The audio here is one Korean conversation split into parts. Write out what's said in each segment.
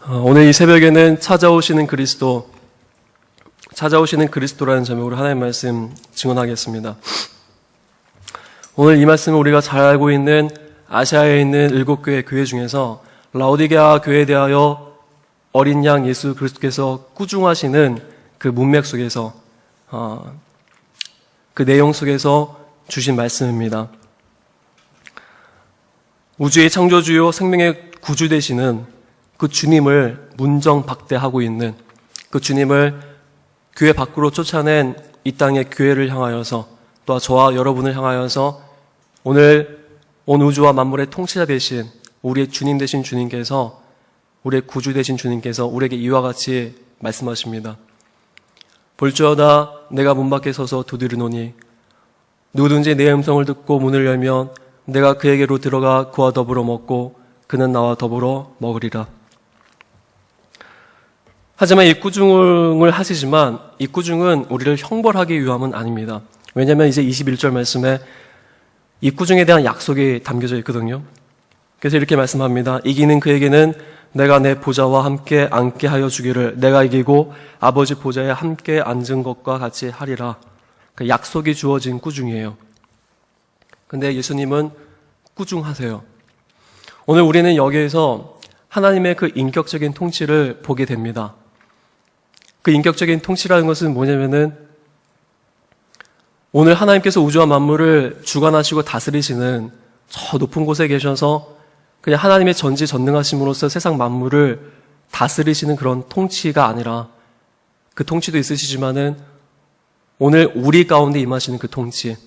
오늘 이 새벽에는 찾아오시는 그리스도라는 제목으로 하나님의 말씀 증언하겠습니다. 오늘 이 말씀은 우리가 잘 알고 있는 아시아에 있는 7교회 교회 중에서 라오디게아 교회에 대하여 어린 양 예수 그리스도께서 꾸중하시는 그 문맥 속에서 그 내용 속에서 주신 말씀입니다. 우주의 창조주요 생명의 구주 되시는 그 주님을 문정박대하고 있는 그 주님을 교회 밖으로 쫓아낸 이 땅의 교회를 향하여서 또 저와 여러분을 향하여서 오늘 온 우주와 만물의 통치자 되신 우리의 주님 되신 주님께서 우리의 구주 되신 주님께서 우리에게 이와 같이 말씀하십니다. 볼지어다 내가 문 밖에 서서 두드리노니 누구든지 내 음성을 듣고 문을 열면 내가 그에게로 들어가 그와 더불어 먹고 그는 나와 더불어 먹으리라. 하지만 이 꾸중을 하시지만 이 꾸중은 우리를 형벌하기 위함은 아닙니다. 왜냐하면 이제 21절 말씀에 이 꾸중에 대한 약속이 담겨져 있거든요. 그래서 이렇게 말씀합니다. 이기는 그에게는 내가 내 보좌와 함께 앉게 하여 주기를 내가 이기고 아버지 보좌에 함께 앉은 것과 같이 하리라. 그 약속이 주어진 꾸중이에요. 근데 예수님은 꾸중하세요. 오늘 우리는 여기에서 하나님의 그 인격적인 통치를 보게 됩니다. 그 인격적인 통치라는 것은 뭐냐면은 오늘 하나님께서 우주와 만물을 주관하시고 다스리시는 저 높은 곳에 계셔서 그냥 하나님의 전지전능하심으로써 세상 만물을 다스리시는 그런 통치가 아니라 그 통치도 있으시지만은 오늘 우리 가운데 임하시는 그 통치.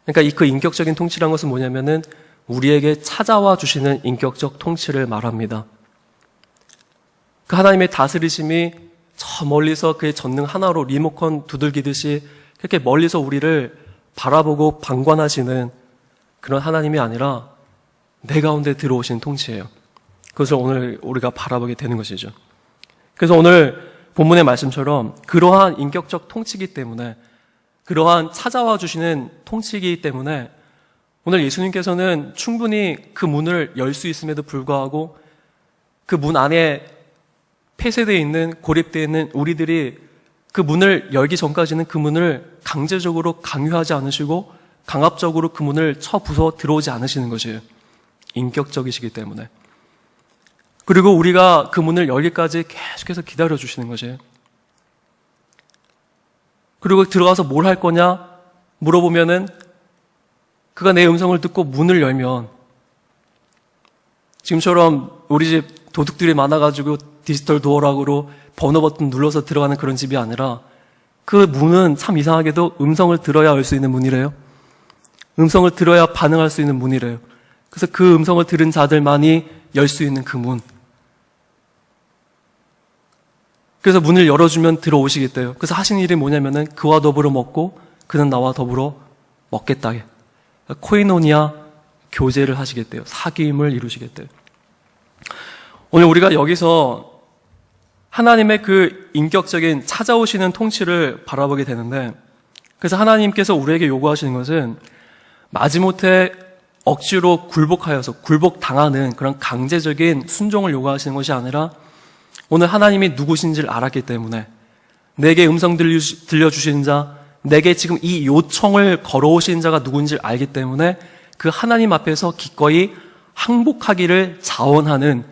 그러니까 그 인격적인 통치라는 것은 뭐냐면은 우리에게 찾아와 주시는 인격적 통치를 말합니다. 그 하나님의 다스리심이 저 멀리서 그의 전능 하나로 리모컨 두들기듯이 그렇게 멀리서 우리를 바라보고 방관하시는 그런 하나님이 아니라 내 가운데 들어오신 통치예요. 그것을 오늘 우리가 바라보게 되는 것이죠. 그래서 오늘 본문의 말씀처럼 그러한 인격적 통치이기 때문에 그러한 찾아와 주시는 통치이기 때문에 오늘 예수님께서는 충분히 그 문을 열 수 있음에도 불구하고 그 문 안에 폐쇄되어 있는 고립되어 있는 우리들이 그 문을 열기 전까지는 그 문을 강제적으로 강요하지 않으시고 강압적으로 그 문을 쳐 부숴 들어오지 않으시는 것이에요. 인격적이시기 때문에. 그리고 우리가 그 문을 열기까지 계속해서 기다려 주시는 것이에요. 그리고 들어가서 뭘 할 거냐 물어보면은 그가 내 음성을 듣고 문을 열면 지금처럼 우리 집 도둑들이 많아가지고 디지털 도어락으로 번호 버튼 눌러서 들어가는 그런 집이 아니라 그 문은 참 이상하게도 음성을 들어야 열 수 있는 문이래요. 음성을 들어야 반응할 수 있는 문이래요. 그래서 그 음성을 들은 자들만이 열 수 있는 그 문. 그래서 문을 열어주면 들어오시겠대요. 그래서 하신 일이 뭐냐면은 그와 더불어 먹고 그는 나와 더불어 먹겠다. 코이노니아 교제를 하시겠대요. 사귐을 이루시겠대요. 오늘 우리가 여기서 하나님의 그 인격적인 찾아오시는 통치를 바라보게 되는데 그래서 하나님께서 우리에게 요구하시는 것은 마지못해 억지로 굴복당하는 그런 강제적인 순종을 요구하시는 것이 아니라 오늘 하나님이 누구신지를 알았기 때문에 내게 음성 들려주시는 자, 내게 지금 이 요청을 걸어오신 자가 누군지를 알기 때문에 그 하나님 앞에서 기꺼이 항복하기를 자원하는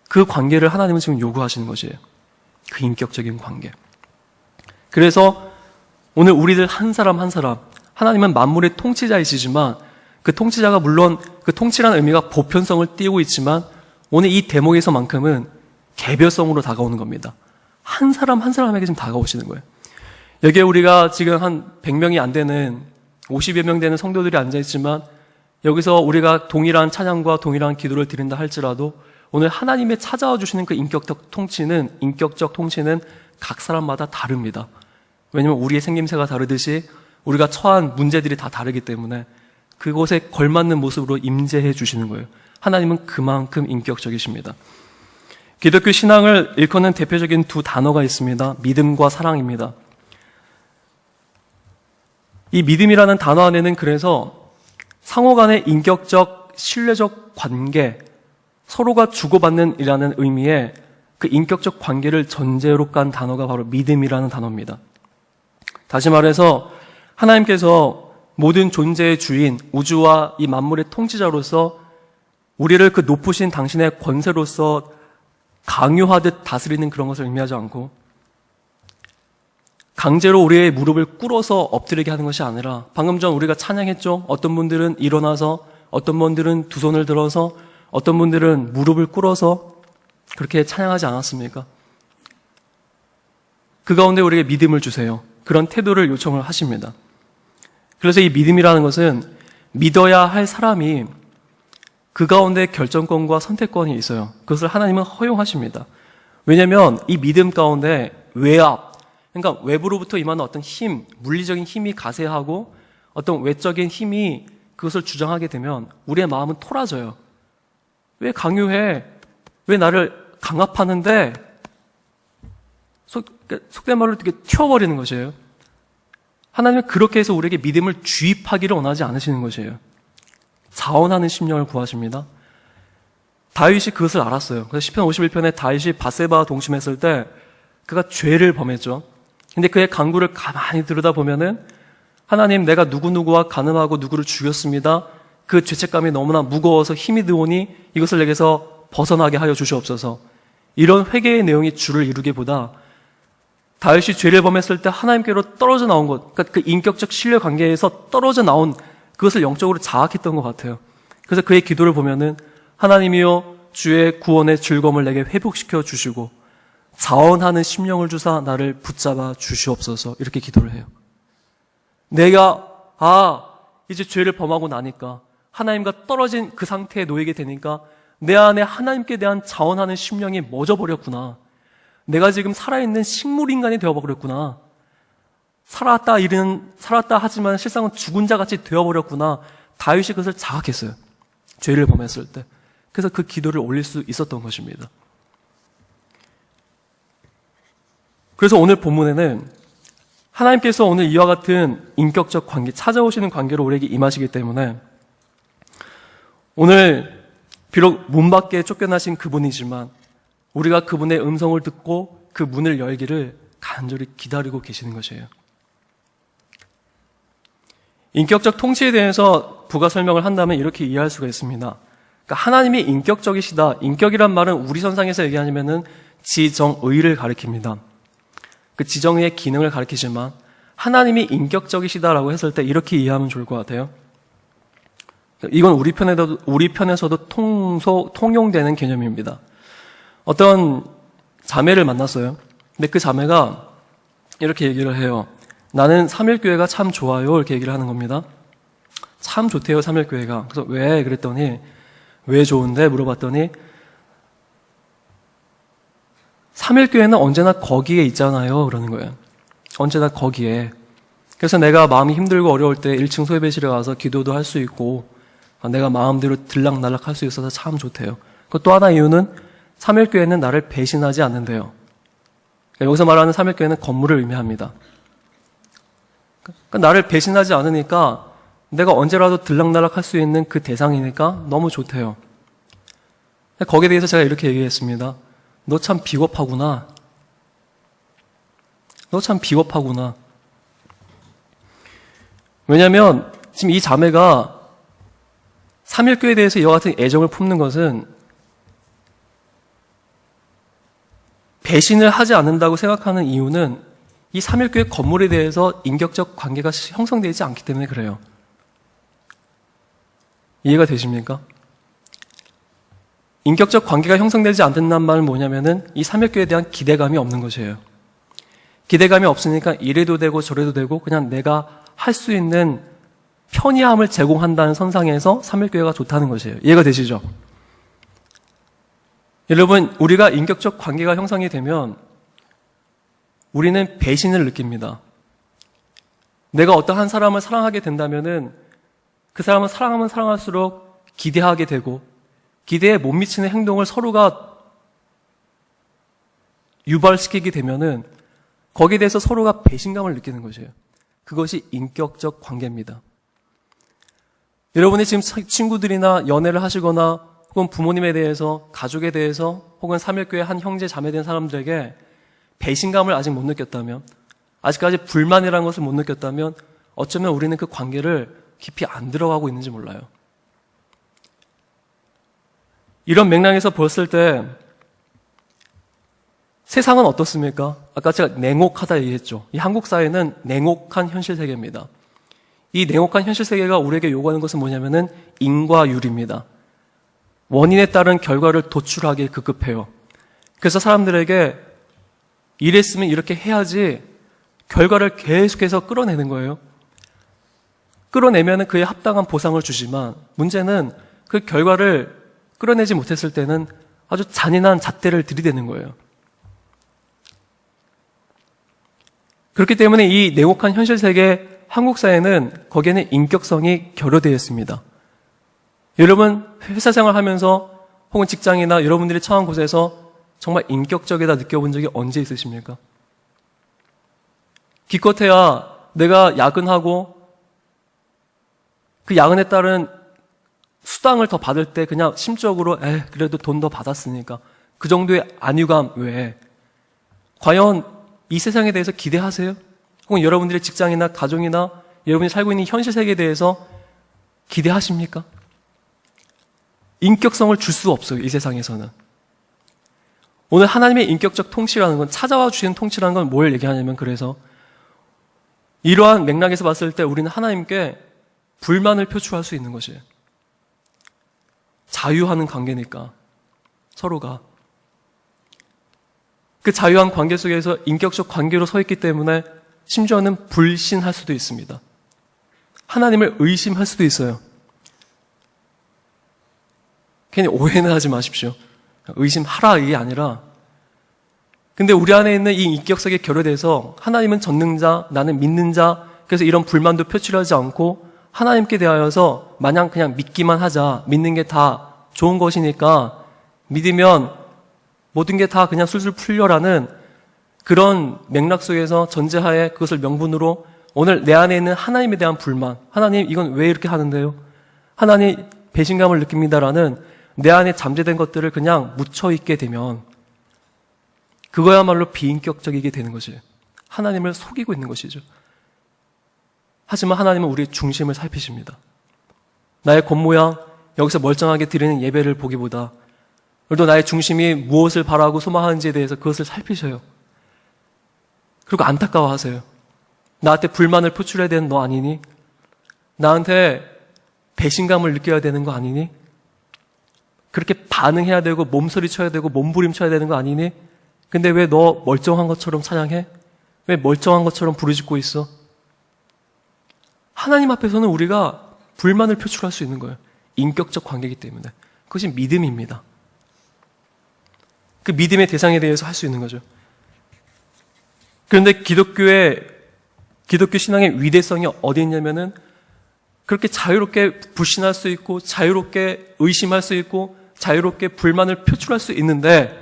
그 관계를 하나님은 지금 요구하시는 것이에요. 그 인격적인 관계. 그래서 오늘 우리들 한 사람 한 사람 하나님은 만물의 통치자이시지만 그 통치자가 물론 그 통치라는 의미가 보편성을 띄우고 있지만 오늘 이 대목에서만큼은 개별성으로 다가오는 겁니다. 한 사람 한 사람에게 지금 다가오시는 거예요. 여기에 우리가 지금 한 100명이 안 되는 50여 명 되는 성도들이 앉아있지만 여기서 우리가 동일한 찬양과 동일한 기도를 드린다 할지라도 오늘 하나님의 찾아와 주시는 그 인격적 통치는 각 사람마다 다릅니다. 왜냐하면 우리의 생김새가 다르듯이 우리가 처한 문제들이 다 다르기 때문에 그곳에 걸맞는 모습으로 임재해 주시는 거예요. 하나님은 그만큼 인격적이십니다. 기독교 신앙을 일컫는 대표적인 두 단어가 있습니다. 믿음과 사랑입니다. 이 믿음이라는 단어 안에는 그래서 상호 간의 인격적, 신뢰적 관계, 서로가 주고받는 이라는 의미의 그 인격적 관계를 전제로 깐 단어가 바로 믿음이라는 단어입니다. 다시 말해서 하나님께서 모든 존재의 주인, 우주와 이 만물의 통치자로서 우리를 그 높으신 당신의 권세로서 강요하듯 다스리는 그런 것을 의미하지 않고 강제로 우리의 무릎을 꿇어서 엎드리게 하는 것이 아니라 방금 전 우리가 찬양했죠. 어떤 분들은 일어나서, 어떤 분들은 두 손을 들어서, 어떤 분들은 무릎을 꿇어서 그렇게 찬양하지 않았습니까? 그 가운데 우리에게 믿음을 주세요. 그런 태도를 요청을 하십니다. 그래서 이 믿음이라는 것은 믿어야 할 사람이 그 가운데 결정권과 선택권이 있어요. 그것을 하나님은 허용하십니다. 왜냐하면 이 믿음 가운데 외압, 그러니까 외부로부터 임하는 어떤 힘, 물리적인 힘이 가세하고 어떤 외적인 힘이 그것을 주장하게 되면 우리의 마음은 토라져요. 왜 강요해? 왜 나를 강압하는데? 속된 말로 이렇게 튀어버리는 것이에요. 하나님은 그렇게 해서 우리에게 믿음을 주입하기를 원하지 않으시는 것이에요. 자원하는 심령을 구하십니다. 다윗이 그것을 알았어요. 그래서 시편 51편에 다윗이 밧세바와 동침했을 때 그가 죄를 범했죠. 근데 그의 간구를 가만히 들여다보면은 하나님, 내가 누구누구와 간음하고 누구를 죽였습니다. 그 죄책감이 너무나 무거워서 힘이 드오니 이것을 내게서 벗어나게 하여 주시옵소서. 이런 회개의 내용이 주를 이루기보다 다윗이 죄를 범했을 때 하나님께로 떨어져 나온 것, 그러니까 그 인격적 신뢰 관계에서 떨어져 나온 그것을 영적으로 자학했던 것 같아요. 그래서 그의 기도를 보면은 하나님이여 주의 구원의 즐거움을 내게 회복시켜 주시고 자원하는 심령을 주사 나를 붙잡아 주시옵소서, 이렇게 기도를 해요. 내가 이제 죄를 범하고 나니까 하나님과 떨어진 그 상태에 놓이게 되니까 내 안에 하나님께 대한 자원하는 심령이 멎어버렸구나. 내가 지금 살아있는 식물인간이 되어버렸구나. 살았다 하지만 실상은 죽은 자같이 되어버렸구나. 다윗이 그것을 자각했어요. 죄를 범했을 때. 그래서 그 기도를 올릴 수 있었던 것입니다. 그래서 오늘 본문에는 하나님께서 오늘 이와 같은 인격적 관계, 찾아오시는 관계로 우리에게 임하시기 때문에 오늘 비록 문 밖에 쫓겨나신 그분이지만 우리가 그분의 음성을 듣고 그 문을 열기를 간절히 기다리고 계시는 것이에요. 인격적 통치에 대해서 부가 설명을 한다면 이렇게 이해할 수가 있습니다. 그러니까 하나님이 인격적이시다. 인격이란 말은 우리 선상에서 얘기하면은 지정의를 가리킵니다. 그 지정의의 기능을 가리키지만 하나님이 인격적이시다라고 했을 때 이렇게 이해하면 좋을 것 같아요. 이건 우리 편에서도 통용되는 개념입니다. 어떤 자매를 만났어요. 근데 그 자매가 이렇게 얘기를 해요. 나는 삼일교회가 참 좋아요. 이렇게 얘기를 하는 겁니다. 참 좋대요, 삼일교회가. 그래서 왜? 그랬더니 왜 좋은데? 물어봤더니 삼일교회는 언제나 거기에 있잖아요. 그러는 거예요. 언제나 거기에. 그래서 내가 마음이 힘들고 어려울 때 1층 소예배실에 가서 기도도 할 수 있고 내가 마음대로 들락날락 할 수 있어서 참 좋대요. 또 하나 이유는 삼일교회는 나를 배신하지 않는데요. 여기서 말하는 삼일교회는 건물을 의미합니다. 그러니까 나를 배신하지 않으니까 내가 언제라도 들락날락 할 수 있는 그 대상이니까 너무 좋대요. 거기에 대해서 제가 이렇게 얘기했습니다. 너 참 비겁하구나. 너 참 비겁하구나. 왜냐하면 지금 이 자매가 삼일교회에 대해서 이와 같은 애정을 품는 것은 배신을 하지 않는다고 생각하는 이유는 이 삼일교회 건물에 대해서 인격적 관계가 형성되지 않기 때문에 그래요. 이해가 되십니까? 인격적 관계가 형성되지 않는다는 말은 뭐냐면은 이 삼일교회에 대한 기대감이 없는 것이에요. 기대감이 없으니까 이래도 되고 저래도 되고 그냥 내가 할 수 있는 편의함을 제공한다는 선상에서 삼일교회가 좋다는 것이에요. 이해가 되시죠? 여러분, 우리가 인격적 관계가 형성이 되면 우리는 배신을 느낍니다. 내가 어떤 한 사람을 사랑하게 된다면은 그 사람을 사랑하면 사랑할수록 기대하게 되고 기대에 못 미치는 행동을 서로가 유발시키게 되면은 거기에 대해서 서로가 배신감을 느끼는 것이에요. 그것이 인격적 관계입니다. 여러분이 지금 친구들이나 연애를 하시거나 혹은 부모님에 대해서, 가족에 대해서 혹은 삼일교회 한 형제 자매된 사람들에게 배신감을 아직 못 느꼈다면, 아직까지 불만이라는 것을 못 느꼈다면 어쩌면 우리는 그 관계를 깊이 안 들어가고 있는지 몰라요. 이런 맥락에서 봤을 때 세상은 어떻습니까? 아까 제가 냉혹하다 얘기했죠. 이 한국 사회는 냉혹한 현실 세계입니다. 이 냉혹한 현실 세계가 우리에게 요구하는 것은 뭐냐면은 인과율입니다. 원인에 따른 결과를 도출하기에 급급해요. 그래서 사람들에게 이랬으면 이렇게 해야지 결과를 계속해서 끌어내는 거예요. 끌어내면 그에 합당한 보상을 주지만 문제는 그 결과를 끌어내지 못했을 때는 아주 잔인한 잣대를 들이대는 거예요. 그렇기 때문에 이 냉혹한 현실 세계 한국 사회는 거기에는 인격성이 결여되어 있습니다. 여러분 회사 생활하면서 혹은 직장이나 여러분들이 처한 곳에서 정말 인격적이다 느껴본 적이 언제 있으십니까? 기껏해야 내가 야근하고 그 야근에 따른 수당을 더 받을 때 그냥 심적으로 그래도 돈 더 받았으니까 그 정도의 안위감 외에 과연 이 세상에 대해서 기대하세요? 혹은 여러분들의 직장이나 가정이나 여러분이 살고 있는 현실 세계에 대해서 기대하십니까? 인격성을 줄 수 없어요, 이 세상에서는. 오늘 하나님의 인격적 통치라는 건, 찾아와 주시는 통치라는 건 뭘 얘기하냐면, 그래서 이러한 맥락에서 봤을 때 우리는 하나님께 불만을 표출할 수 있는 것이에요. 자유하는 관계니까, 서로가. 그 자유한 관계 속에서 인격적 관계로 서 있기 때문에 심지어는 불신할 수도 있습니다. 하나님을 의심할 수도 있어요. 괜히 오해는 하지 마십시오. 의심하라 이게 아니라, 근데 우리 안에 있는 이 인격성에 결여돼서 하나님은 전능자, 나는 믿는 자, 그래서 이런 불만도 표출하지 않고 하나님께 대하여서 마냥 그냥 믿기만 하자, 믿는 게 다 좋은 것이니까 믿으면 모든 게 다 그냥 술술 풀려라는 그런 맥락 속에서 전제하에 그것을 명분으로 오늘 내 안에 있는 하나님에 대한 불만, 하나님 이건 왜 이렇게 하는데요? 하나님 배신감을 느낍니다라는 내 안에 잠재된 것들을 그냥 묻혀있게 되면 그거야말로 비인격적이게 되는 것이에요. 하나님을 속이고 있는 것이죠. 하지만 하나님은 우리의 중심을 살피십니다. 나의 겉모양, 여기서 멀쩡하게 드리는 예배를 보기보다 오늘도 나의 중심이 무엇을 바라고 소망하는지에 대해서 그것을 살피셔요. 그리고 안타까워하세요. 나한테 불만을 표출해야 되는 너 아니니? 나한테 배신감을 느껴야 되는 거 아니니? 그렇게 반응해야 되고 몸소리 쳐야 되고 몸부림쳐야 되는 거 아니니? 근데 왜 너 멀쩡한 것처럼 찬양해? 왜 멀쩡한 것처럼 부르짖고 있어? 하나님 앞에서는 우리가 불만을 표출할 수 있는 거예요. 인격적 관계이기 때문에. 그것이 믿음입니다. 그 믿음의 대상에 대해서 할 수 있는 거죠. 그런데 기독교 신앙의 위대성이 어디 있냐면은 그렇게 자유롭게 불신할 수 있고 자유롭게 의심할 수 있고 자유롭게 불만을 표출할 수 있는데,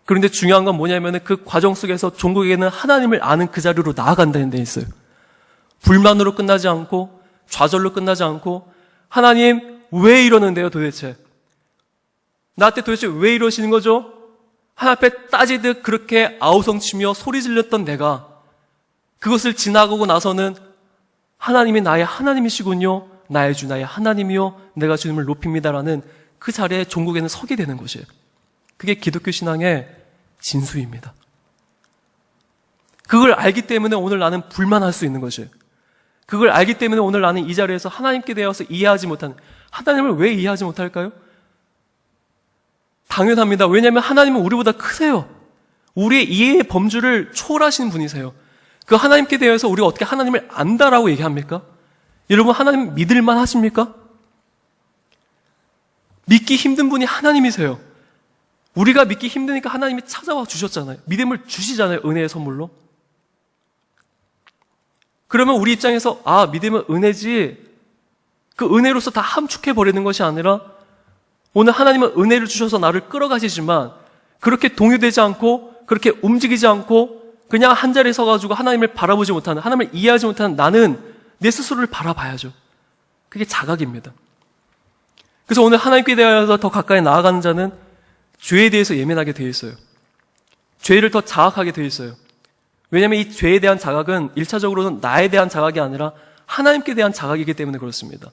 그런데 중요한 건 뭐냐면은 그 과정 속에서 종국에게는 하나님을 아는 그 자리로 나아간다는 데 있어요. 불만으로 끝나지 않고 좌절로 끝나지 않고 하나님 왜 이러는데요 도대체? 나한테 도대체 왜 이러시는 거죠? 하나님 앞에 따지듯 그렇게 아우성치며 소리 질렀던 내가 그것을 지나가고 나서는 하나님이 나의 하나님이시군요. 나의 주 나의 하나님이요. 내가 주님을 높입니다라는 그 자리에 종국에는 서게 되는 것이에요. 그게 기독교 신앙의 진수입니다. 그걸 알기 때문에 오늘 나는 불만할 수 있는 것이에요. 그걸 알기 때문에 오늘 나는 이 자리에서 하나님께 대해서 이해하지 못하는, 하나님을 왜 이해하지 못할까요? 당연합니다. 왜냐하면 하나님은 우리보다 크세요. 우리의 이해의 범주를 초월하시는 분이세요. 그 하나님께 대해서 우리가 어떻게 하나님을 안다라고 얘기합니까? 여러분 하나님 믿을만 하십니까? 믿기 힘든 분이 하나님이세요. 우리가 믿기 힘드니까 하나님이 찾아와 주셨잖아요. 믿음을 주시잖아요. 은혜의 선물로. 그러면 우리 입장에서 믿음은 은혜지, 그 은혜로서 다 함축해버리는 것이 아니라 오늘 하나님은 은혜를 주셔서 나를 끌어가시지만 그렇게 동요되지 않고 그렇게 움직이지 않고 그냥 한 자리에 서가지고 하나님을 바라보지 못하는, 하나님을 이해하지 못하는 나는 내 스스로를 바라봐야죠. 그게 자각입니다. 그래서 오늘 하나님께 대하여서 더 가까이 나아가는 자는 죄에 대해서 예민하게 되어 있어요. 죄를 더 자각하게 되어 있어요. 왜냐하면 이 죄에 대한 자각은 1차적으로는 나에 대한 자각이 아니라 하나님께 대한 자각이기 때문에 그렇습니다.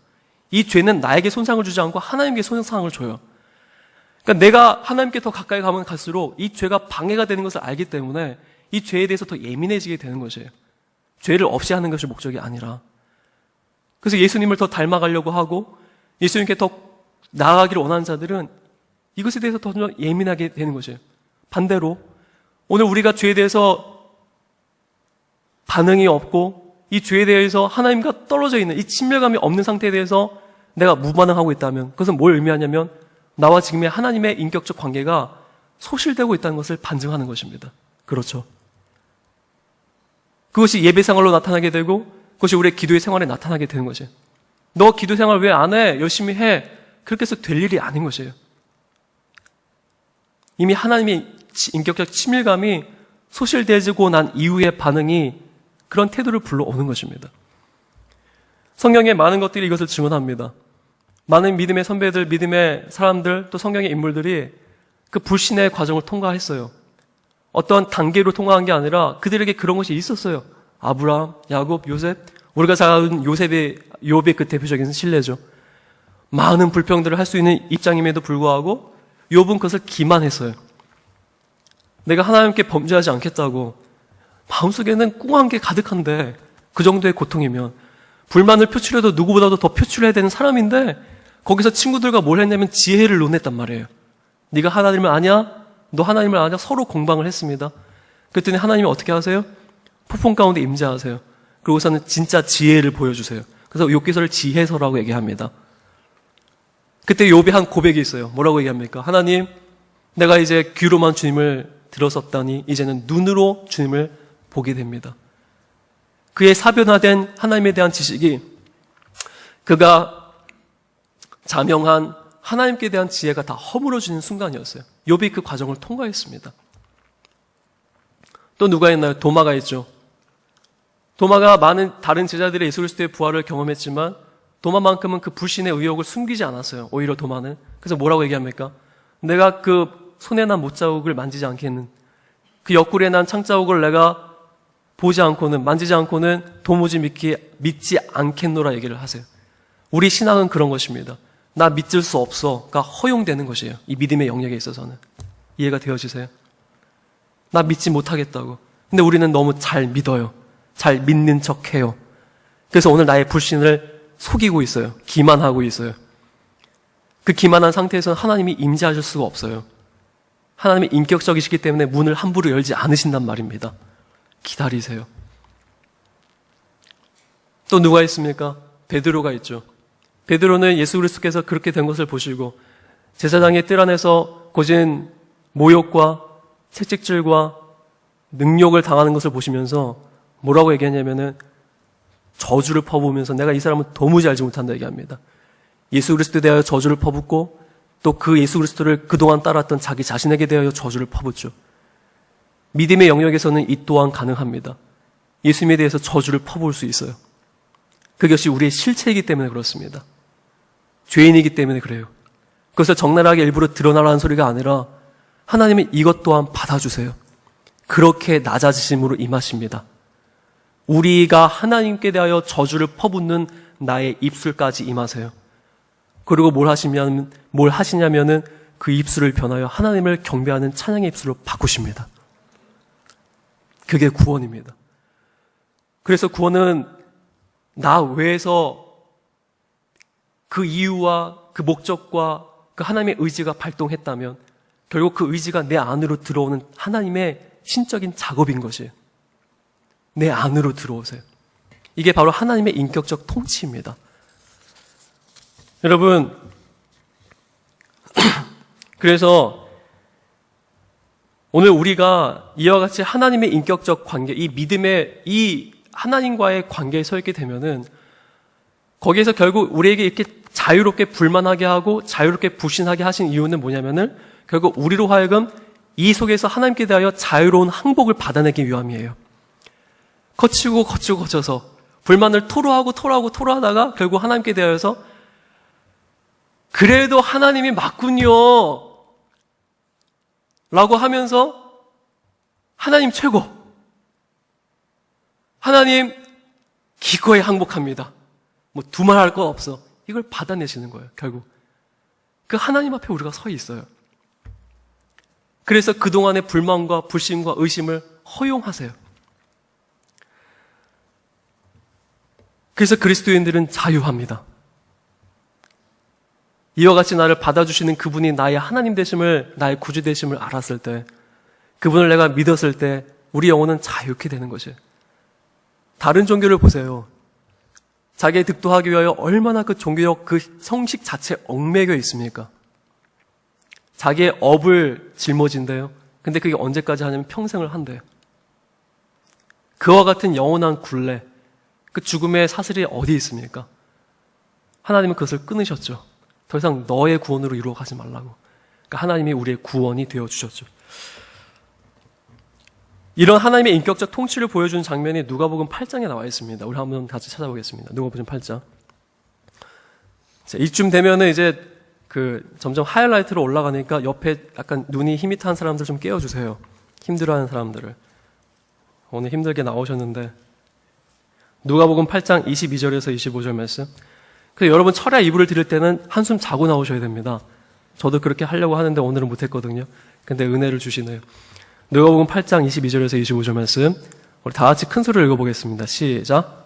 이 죄는 나에게 손상을 주지 않고 하나님께 손상을 줘요. 그러니까 내가 하나님께 더 가까이 가면 갈수록 이 죄가 방해가 되는 것을 알기 때문에 이 죄에 대해서 더 예민해지게 되는 것이에요. 죄를 없이 하는 것이 목적이 아니라. 그래서 예수님을 더 닮아가려고 하고 예수님께 더 나아가기를 원하는 자들은 이것에 대해서 더 예민하게 되는 것이에요. 반대로 오늘 우리가 죄에 대해서 반응이 없고 이 죄에 대해서 하나님과 떨어져 있는 이 친밀감이 없는 상태에 대해서 내가 무반응하고 있다면 그것은 뭘 의미하냐면 나와 지금의 하나님의 인격적 관계가 소실되고 있다는 것을 반증하는 것입니다. 그렇죠. 그것이 예배 생활로 나타나게 되고 그것이 우리의 기도의 생활에 나타나게 되는 것이에요. 너 기도 생활 왜 안 해? 열심히 해. 그렇게 해서 될 일이 아닌 것이에요. 이미 하나님의 인격적 친밀감이 소실되지고 난 이후의 반응이 그런 태도를 불러오는 것입니다. 성경의 많은 것들이 이것을 증언합니다. 많은 믿음의 선배들, 믿음의 사람들, 또 성경의 인물들이 그 불신의 과정을 통과했어요. 어떤 단계로 통과한 게 아니라 그들에게 그런 것이 있었어요. 아브라함, 야곱, 요셉, 우리가 잘 아는 욥의 그 대표적인 신뢰죠. 많은 불평들을 할 수 있는 입장임에도 불구하고 욥은 그것을 기만했어요. 내가 하나님께 범죄하지 않겠다고 마음속에는 꿍한 게 가득한데 그 정도의 고통이면 불만을 표출해도 누구보다도 더 표출해야 되는 사람인데 거기서 친구들과 뭘 했냐면 지혜를 논했단 말이에요. 네가 하나님을 아냐? 너 하나님을 아냐? 서로 공방을 했습니다. 그랬더니 하나님이 어떻게 하세요? 폭풍 가운데 임재하세요. 그러고서는 진짜 지혜를 보여주세요. 그래서 욥기서를 지혜서라고 얘기합니다. 그때 욥이 한 고백이 있어요. 뭐라고 얘기합니까? 하나님, 내가 이제 귀로만 주님을 들었었다니 이제는 눈으로 주님을 보게 됩니다. 그의 사변화된 하나님에 대한 지식이 그가 자명한 하나님께 대한 지혜가 다 허물어지는 순간이었어요. 욥이 그 과정을 통과했습니다. 또 누가 있나요? 도마가 있죠. 도마가 많은 다른 제자들의 예수 그리스도의 부활을 경험했지만 도마만큼은 그 불신의 의욕을 숨기지 않았어요. 오히려 도마는. 그래서 뭐라고 얘기합니까? 내가 그 손에 난 못자국을 만지지 않겠는, 그 옆구리에 난 창자국을 내가 보지 않고는, 만지지 않고는 도무지 믿지 않겠노라 얘기를 하세요. 우리 신앙은 그런 것입니다. 나 믿을 수 없어가 허용되는 것이에요. 이 믿음의 영역에 있어서는. 이해가 되어지세요? 나 믿지 못하겠다고. 근데 우리는 너무 잘 믿어요. 잘 믿는 척해요. 그래서 오늘 나의 불신을 속이고 있어요. 기만하고 있어요. 그 기만한 상태에서는 하나님이 임재하실 수가 없어요. 하나님이 인격적이시기 때문에 문을 함부로 열지 않으신단 말입니다. 기다리세요. 또 누가 있습니까? 베드로가 있죠. 베드로는 예수 그리스도께서 그렇게 된 것을 보시고 제사장의 뜰 안에서 거진 모욕과 채찍질과 능욕을 당하는 것을 보시면서 뭐라고 얘기했냐면은 저주를 퍼부으면서 내가 이 사람은 도무지 알지 못한다 얘기합니다. 예수 그리스도에 대하여 저주를 퍼붓고 또 그 예수 그리스도를 그동안 따랐던 자기 자신에게 대하여 저주를 퍼붓죠. 믿음의 영역에서는 이 또한 가능합니다. 예수님에 대해서 저주를 퍼부을 수 있어요. 그것이 우리의 실체이기 때문에 그렇습니다. 죄인이기 때문에 그래요. 그것을 적나라하게 일부러 드러나라는 소리가 아니라 하나님은 이것 또한 받아주세요. 그렇게 낮아지심으로 임하십니다. 우리가 하나님께 대하여 저주를 퍼붓는 나의 입술까지 임하세요. 그리고 뭘 하시냐면은 그 입술을 변하여 하나님을 경배하는 찬양의 입술로 바꾸십니다. 그게 구원입니다. 그래서 구원은 나 외에서 그 이유와 그 목적과 그 하나님의 의지가 발동했다면 결국 그 의지가 내 안으로 들어오는 하나님의 신적인 작업인 것이에요. 내 안으로 들어오세요. 이게 바로 하나님의 인격적 통치입니다. 여러분, 그래서 오늘 우리가 이와 같이 하나님의 인격적 관계, 이 믿음의 이 하나님과의 관계에 서 있게 되면은 거기에서 결국 우리에게 이렇게 자유롭게 불만하게 하고 자유롭게 불신하게 하신 이유는 뭐냐면은 결국 우리로 하여금 이 속에서 하나님께 대하여 자유로운 항복을 받아내기 위함이에요. 거쳐서 불만을 토로하다가 결국 하나님께 대하여서 그래도 하나님이 맞군요. 라고 하면서 하나님 최고, 하나님 기꺼이 항복합니다. 뭐 두말할 거 없어. 이걸 받아내시는 거예요. 결국 그 하나님 앞에 우리가 서 있어요. 그래서 그동안의 불만과 불신과 의심을 허용하세요. 그래서 그리스도인들은 자유합니다. 이와 같이 나를 받아주시는 그분이 나의 하나님 되심을, 나의 구주 되심을 알았을 때, 그분을 내가 믿었을 때 우리 영혼은 자유케 되는 것이에요. 다른 종교를 보세요. 자기의 득도하기 위하여 얼마나 그 종교적 그 성식 자체에 얽매여 있습니까? 자기의 업을 짊어진대요. 근데 그게 언제까지 하냐면 평생을 한대요. 그와 같은 영원한 굴레, 그 죽음의 사슬이 어디 있습니까? 하나님은 그것을 끊으셨죠. 더 이상 너의 구원으로 이루어가지 말라고. 그러니까 하나님이 우리의 구원이 되어주셨죠. 이런 하나님의 인격적 통치를 보여주는 장면이 누가복음 8장에 나와 있습니다. 우리 한번 같이 찾아보겠습니다. 누가복음 8장. 자, 이쯤 되면은 이제 점점 하이라이트로 올라가니까 옆에 약간 눈이 힘이 탄 사람들 좀 깨워주세요. 힘들어하는 사람들을. 오늘 힘들게 나오셨는데. 누가복음 8장 22절에서 25절 말씀. 그래서 여러분 철야 이불을 드릴 때는 한숨 자고 나오셔야 됩니다. 저도 그렇게 하려고 하는데 오늘은 못했거든요. 근데 은혜를 주시네요. 누가복음 8장 22절에서 25절 말씀. 우리 다 같이 큰 소리로 읽어보겠습니다. 시작.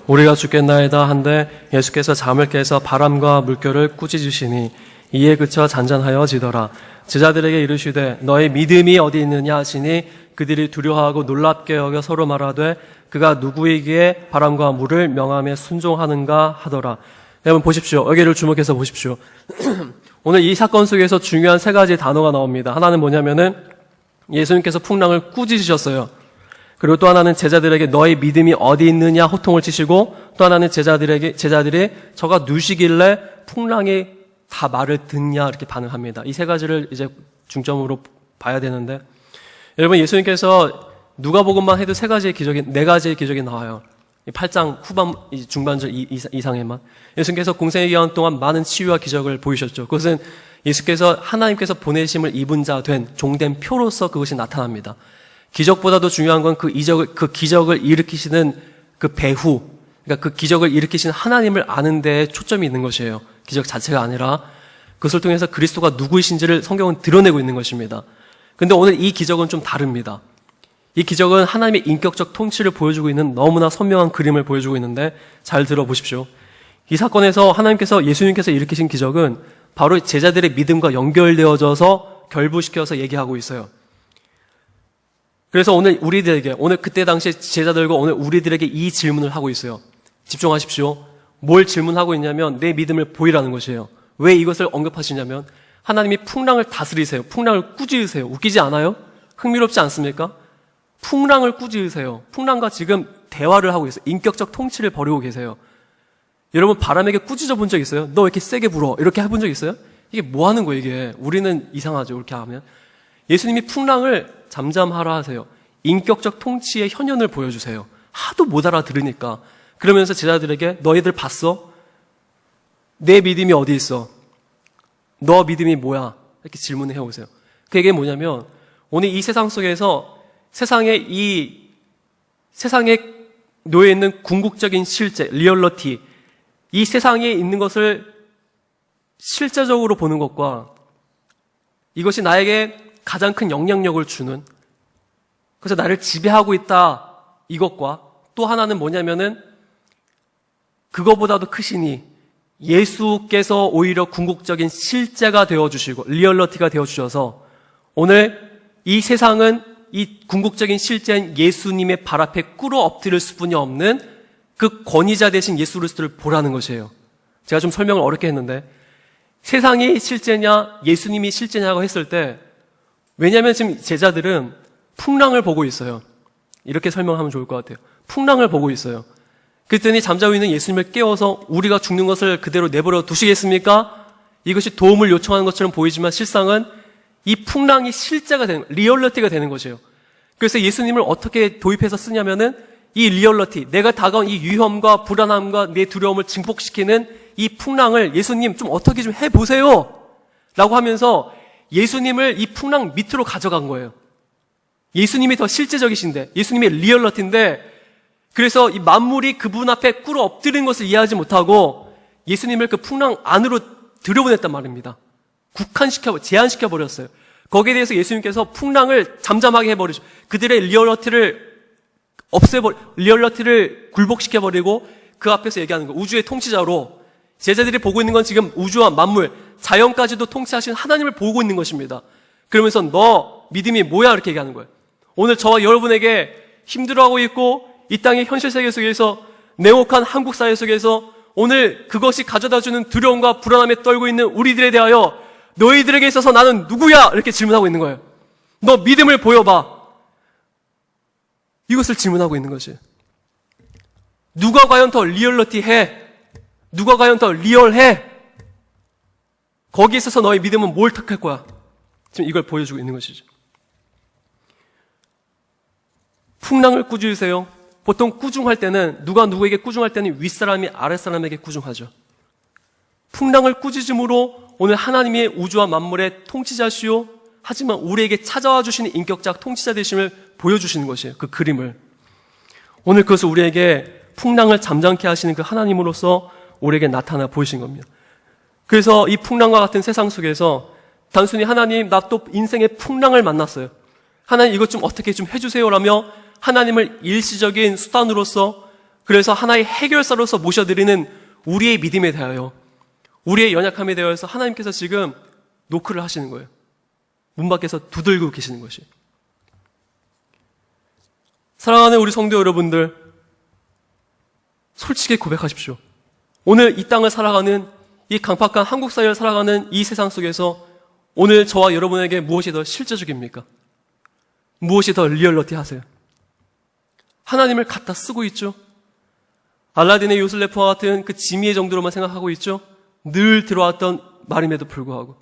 우리가 죽겠나이다 한데 예수께서 잠을 깨서 바람과 물결을 꾸짖으시니 이에 그쳐 잔잔하여지더라. 제자들에게 이르시되 너의 믿음이 어디 있느냐 하시니 그들이 두려워하고 놀랍게 여겨 서로 말하되 그가 누구이기에 바람과 물을 명함에 순종하는가 하더라. 여러분 보십시오. 여기를 주목해서 보십시오. 오늘 이 사건 속에서 중요한 세 가지 단어가 나옵니다. 하나는 뭐냐면은 예수님께서 풍랑을 꾸짖으셨어요. 그리고 또 하나는 제자들에게 너의 믿음이 어디 있느냐 호통을 치시고, 또 하나는 제자들이 저가 누시길래 풍랑이 다 말을 듣냐 이렇게 반응합니다. 이 세 가지를 이제 중점으로 봐야 되는데, 여러분 예수님께서 누가복음만 해도 네 가지의 기적이 나와요. 8장 후반 중반절 이상에만 예수님께서 공생의 기간 동안 많은 치유와 기적을 보이셨죠. 그것은 예수께서 하나님께서 보내심을 입은 자 된 종된 표로서 그것이 나타납니다. 기적보다도 중요한 건 그 기적을 일으키시는 그 배후, 그러니까 그 기적을 일으키시는 하나님을 아는 데에 초점이 있는 것이에요. 기적 자체가 아니라 그것을 통해서 그리스도가 누구이신지를 성경은 드러내고 있는 것입니다. 근데 오늘 이 기적은 좀 다릅니다. 이 기적은 하나님의 인격적 통치를 보여주고 있는 너무나 선명한 그림을 보여주고 있는데 잘 들어보십시오. 이 사건에서 예수님께서 일으키신 기적은 바로 제자들의 믿음과 연결되어져서 결부시켜서 얘기하고 있어요. 그래서 오늘 그때 당시에 제자들과 오늘 우리들에게 이 질문을 하고 있어요. 집중하십시오. 뭘 질문하고 있냐면 내 믿음을 보이라는 것이에요. 왜 이것을 언급하시냐면 하나님이 풍랑을 다스리세요. 풍랑을 꾸짖으세요. 웃기지 않아요? 흥미롭지 않습니까? 풍랑을 꾸짖으세요. 풍랑과 지금 대화를 하고 있어요. 인격적 통치를 벌이고 계세요. 여러분 바람에게 꾸짖어 본 적 있어요? 너 왜 이렇게 세게 불어? 이렇게 해본 적 있어요? 이게 뭐 하는 거예요 이게? 우리는 이상하죠 이렇게 하면. 예수님이 풍랑을 잠잠하라 하세요. 인격적 통치의 현현을 보여주세요. 하도 못 알아들으니까. 그러면서 제자들에게 너희들 봤어? 내 믿음이 어디 있어? 너 믿음이 뭐야? 이렇게 질문을 해오세요. 그게 뭐냐면 오늘 이 세상 속에서 세상에 놓여 있는 궁극적인 실제, 리얼러티, 이 세상에 있는 것을 실제적으로 보는 것과 이것이 나에게 가장 큰 영향력을 주는, 그래서 나를 지배하고 있다 이것과 또 하나는 뭐냐면은 그거보다도 크시니 예수께서 오히려 궁극적인 실제가 되어주시고 리얼러티가 되어주셔서 오늘 이 세상은 이 궁극적인 실제인 예수님의 발 앞에 꿇어 엎드릴 수뿐이 없는 그 권위자 되신 예수 그리스도를 보라는 것이에요. 제가 좀 설명을 어렵게 했는데 세상이 실제냐 예수님이 실제냐고 했을 때, 왜냐하면 지금 제자들은 풍랑을 보고 있어요. 이렇게 설명하면 좋을 것 같아요. 풍랑을 보고 있어요. 그랬더니 잠자고 있는 예수님을 깨워서 우리가 죽는 것을 그대로 내버려 두시겠습니까? 이것이 도움을 요청하는 것처럼 보이지만 실상은 이 풍랑이 실제가 되는, 리얼리티가 되는 것이에요. 그래서 예수님을 어떻게 도입해서 쓰냐면은 이 리얼리티, 내가 다가온 이 위험과 불안함과 내 두려움을 증폭시키는 이 풍랑을 예수님 좀 어떻게 좀 해보세요 라고 하면서 예수님을 이 풍랑 밑으로 가져간 거예요. 예수님이 더 실제적이신데, 예수님의 리얼리티인데, 그래서 이 만물이 그분 앞에 꿇어 엎드린 것을 이해하지 못하고 예수님을 그 풍랑 안으로 들여보냈단 말입니다. 제한시켜 버렸어요. 거기에 대해서 예수님께서 풍랑을 잠잠하게 해버리죠. 그들의 리얼리티를 굴복시켜버리고 그 앞에서 얘기하는 거예요. 우주의 통치자로 제자들이 보고 있는 건 지금 우주와 만물, 자연까지도 통치하신 하나님을 보고 있는 것입니다. 그러면서 너 믿음이 뭐야? 이렇게 얘기하는 거예요. 오늘 저와 여러분에게 힘들어하고 있고 이 땅의 현실 세계 속에서 냉혹한 한국 사회 속에서 오늘 그것이 가져다주는 두려움과 불안함에 떨고 있는 우리들에 대하여 너희들에게 있어서 나는 누구야? 이렇게 질문하고 있는 거예요. 너 믿음을 보여봐. 이것을 질문하고 있는 것이. 누가 과연 더 리얼리티해? 누가 과연 더 리얼해? 거기에 있어서 너의 믿음은 뭘 택할 거야? 지금 이걸 보여주고 있는 것이죠. 풍랑을 꾸짖으세요. 보통 꾸중할 때는 누가 누구에게 꾸중할 때는 윗사람이 아랫사람에게 꾸중하죠. 풍랑을 꾸짖음으로 오늘 하나님의 우주와 만물의 통치자시오, 하지만 우리에게 찾아와 주시는 인격적 통치자 되심을 보여주시는 것이에요. 그 그림을. 오늘 그것을 우리에게 풍랑을 잠잠케 하시는 그 하나님으로서 우리에게 나타나 보이신 겁니다. 그래서 이 풍랑과 같은 세상 속에서 단순히 하나님, 나 또 인생의 풍랑을 만났어요. 하나님 이것 좀 어떻게 좀 해주세요라며 하나님을 일시적인 수단으로서, 그래서 하나의 해결사로서 모셔드리는 우리의 믿음에 대하여, 우리의 연약함에 대하여서 하나님께서 지금 노크를 하시는 거예요. 문 밖에서 두들고 계시는 것이. 사랑하는 우리 성도 여러분들, 솔직히 고백하십시오. 오늘 이 땅을 살아가는, 이 강팍한 한국 사회를 살아가는 이 세상 속에서 오늘 저와 여러분에게 무엇이 더 실제적입니까? 무엇이 더 리얼리티하세요? 하나님을 갖다 쓰고 있죠? 알라딘의 요술래프와 같은 그 지미의 정도로만 생각하고 있죠? 늘 들어왔던 말임에도 불구하고.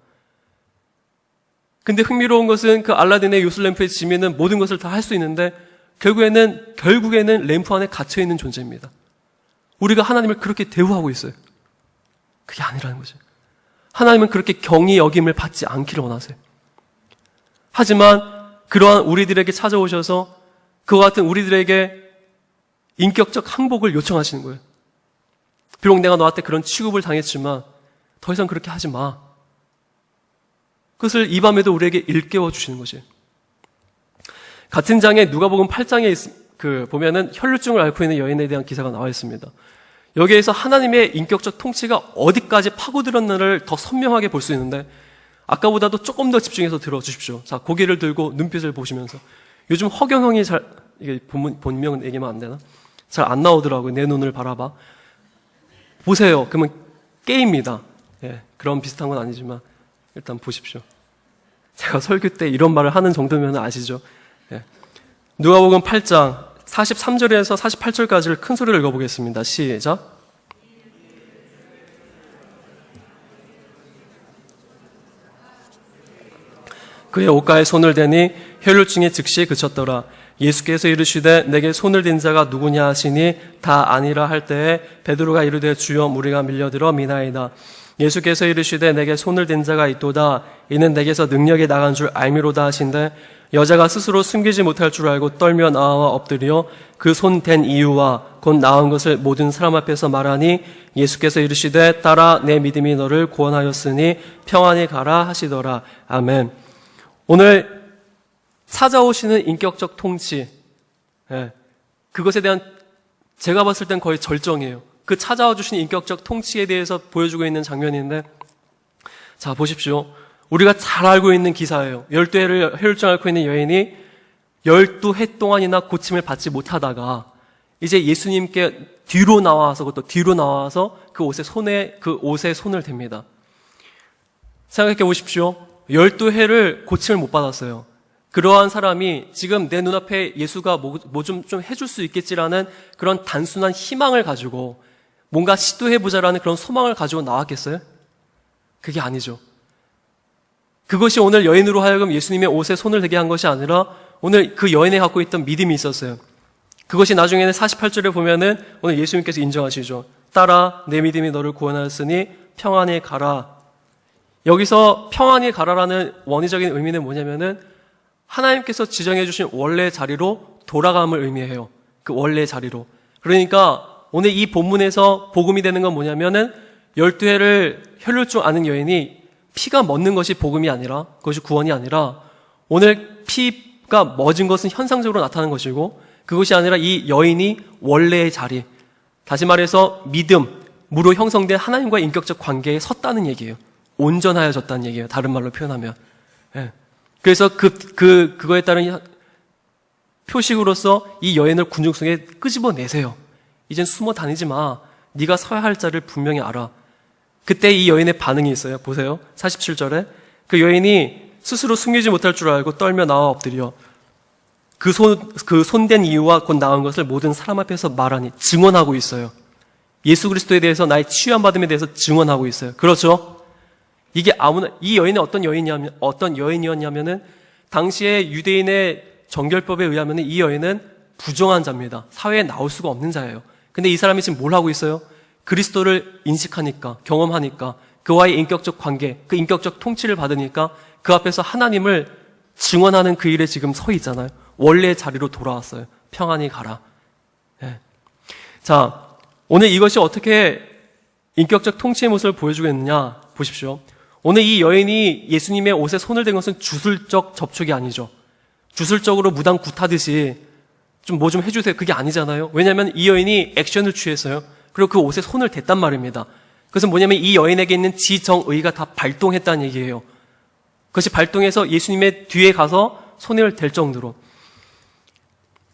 근데 흥미로운 것은 그 알라딘의 요술램프의 지미는 모든 것을 다 할 수 있는데 결국에는 램프 안에 갇혀있는 존재입니다. 우리가 하나님을 그렇게 대우하고 있어요. 그게 아니라는 거죠. 하나님은 그렇게 경히 여김을 받지 않기를 원하세요. 하지만 그러한 우리들에게 찾아오셔서 그와 같은 우리들에게 인격적 항복을 요청하시는 거예요. 비록 내가 너한테 그런 취급을 당했지만 더 이상 그렇게 하지 마. 그것을 이 밤에도 우리에게 일깨워 주시는 것이에요. 같은 장에 누가복음 8장에 보면은 혈루증을 앓고 있는 여인에 대한 기사가 나와 있습니다. 여기에서 하나님의 인격적 통치가 어디까지 파고들었나를 더 선명하게 볼 수 있는데 아까보다도 조금 더 집중해서 들어주십시오. 자, 고개를 들고 눈빛을 보시면서. 요즘 허경영이 이게 본명 얘기면 안 되나? 잘 안 나오더라고요. 내 눈을 바라봐. 보세요. 그러면 깨입니다. 예, 그런 비슷한 건 아니지만 일단 보십시오. 제가 설교 때 이런 말을 하는 정도면 아시죠? 예. 누가복음 8장 43절에서 48절까지를 큰 소리로 읽어보겠습니다. 시작. 그의 옷가에 손을 대니 혈루증이 즉시 그쳤더라. 예수께서 이르시되 내게 손을 댄 자가 누구냐 하시니 다 아니라 할 때에 베드로가 이르되 주여 무리가 밀려들어 미나이다. 예수께서 이르시되 내게 손을 댄 자가 있도다. 이는 내게서 능력이 나간 줄 알미로다 하신데 여자가 스스로 숨기지 못할 줄 알고 떨며 나와 엎드려 그 손 댄 이유와 곧 나은 것을 모든 사람 앞에서 말하니 예수께서 이르시되 딸아 내 믿음이 너를 구원하였으니 평안히 가라 하시더라. 아멘. 오늘 찾아오시는 인격적 통치, 그것에 대한 제가 봤을 땐 거의 절정이에요. 그 찾아와 주신 인격적 통치에 대해서 보여주고 있는 장면인데, 자 보십시오. 우리가 잘 알고 있는 기사예요. 12해를 혈루증 앓고 있는 여인이 12해 동안이나 고침을 받지 못하다가 이제 예수님께 뒤로 나와서 그 옷에 손을 댑니다. 생각해 보십시오. 12해를 고침을 못 받았어요. 그러한 사람이 지금 내 눈앞에 예수가 뭐 좀 해줄 수 있겠지라는 그런 단순한 희망을 가지고 뭔가 시도해보자라는 그런 소망을 가지고 나왔겠어요? 그게 아니죠. 그것이 오늘 여인으로 하여금 예수님의 옷에 손을 대게 한 것이 아니라 오늘 그 여인이 갖고 있던 믿음이 있었어요. 그것이 나중에는 48절에 보면은 오늘 예수님께서 인정하시죠. 딸아, 내 믿음이 너를 구원하였으니 평안히 가라. 여기서 평안히 가라라는 원의적인 의미는 뭐냐면은 하나님께서 지정해 주신 원래 자리로 돌아감을 의미해요. 그 원래 자리로. 그러니까 오늘 이 본문에서 복음이 되는 건 뭐냐면은 12해를 혈루증 앓는 여인이 피가 멎는 것이 복음이 아니라, 그것이 구원이 아니라 오늘 피가 멎은 것은 현상적으로 나타나는 것이고 그것이 아니라 이 여인이 원래의 자리, 다시 말해서 믿음으로 형성된 하나님과의 인격적 관계에 섰다는 얘기예요. 온전하여졌다는 얘기예요. 다른 말로 표현하면. 예. 그래서 그거에 따른 표식으로서 이 여인을 군중 속에 끄집어내세요. 이젠 숨어 다니지 마. 네가 서야 할 자를 분명히 알아. 그때 이 여인의 반응이 있어요. 보세요. 47절에 그 여인이 스스로 숨기지 못할 줄 알고 떨며 나와 엎드려 그 손댄 이유와 곧 나은 것을 모든 사람 앞에서 말하니 증언하고 있어요. 예수 그리스도에 대해서 나의 치유한 받음에 대해서 증언하고 있어요. 그렇죠? 이게 이 여인은 어떤 여인이었냐면은 당시에 유대인의 정결법에 의하면 이 여인은 부정한 자입니다. 사회에 나올 수가 없는 자예요. 근데 이 사람이 지금 뭘 하고 있어요? 그리스도를 인식하니까, 경험하니까, 그와의 인격적 관계, 그 인격적 통치를 받으니까 그 앞에서 하나님을 증언하는 그 일에 지금 서 있잖아요. 원래의 자리로 돌아왔어요. 평안히 가라. 네. 자, 오늘 이것이 어떻게 인격적 통치의 모습을 보여주겠느냐 보십시오. 오늘 이 여인이 예수님의 옷에 손을 댄 것은 주술적 접촉이 아니죠. 주술적으로 무당 굿하듯이 좀 뭐 좀 해주세요. 그게 아니잖아요. 왜냐하면 이 여인이 액션을 취했어요. 그리고 그 옷에 손을 댔단 말입니다. 그것은 뭐냐면 이 여인에게 있는 지정의가 다 발동했다는 얘기예요. 그것이 발동해서 예수님의 뒤에 가서 손을 댈 정도로.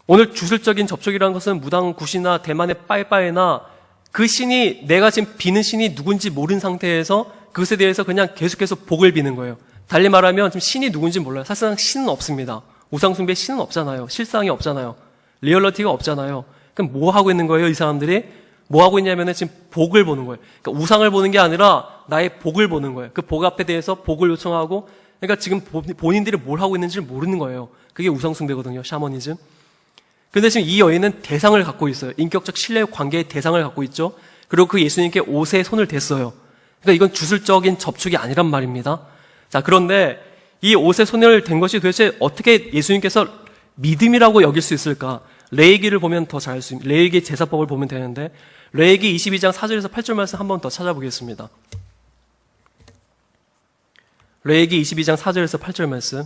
오늘 주술적인 접촉이라는 것은 무당 굿이나 대만의 빠에빠에나 그 신이, 내가 지금 비는 신이 누군지 모르는 상태에서 그것에 대해서 그냥 계속해서 복을 비는 거예요. 달리 말하면 지금 신이 누군지 몰라요. 사실상 신은 없습니다. 우상숭배 신은 없잖아요. 실상이 없잖아요. 리얼리티가 없잖아요. 그럼 뭐 하고 있는 거예요, 이 사람들이? 뭐 하고 있냐면은 지금 복을 보는 거예요. 그러니까 우상을 보는 게 아니라 나의 복을 보는 거예요. 그 복 앞에 대해서 복을 요청하고, 그러니까 지금 본인들이 뭘 하고 있는지를 모르는 거예요. 그게 우상숭배거든요, 샤머니즘. 근데 지금 이 여인은 대상을 갖고 있어요. 인격적 신뢰 관계의 대상을 갖고 있죠. 그리고 그 예수님께 옷에 손을 댔어요. 그러니까 이건 주술적인 접촉이 아니란 말입니다. 자, 그런데 이 옷에 손을 댄 것이 도대체 어떻게 예수님께서 믿음이라고 여길 수 있을까? 레위기를 보면 더 잘 알 수 있습니다. 레위기 제사법을 보면 되는데 레위기 22장 4절에서 8절 말씀 한 번 더 찾아보겠습니다. 레위기 22장 4절에서 8절 말씀.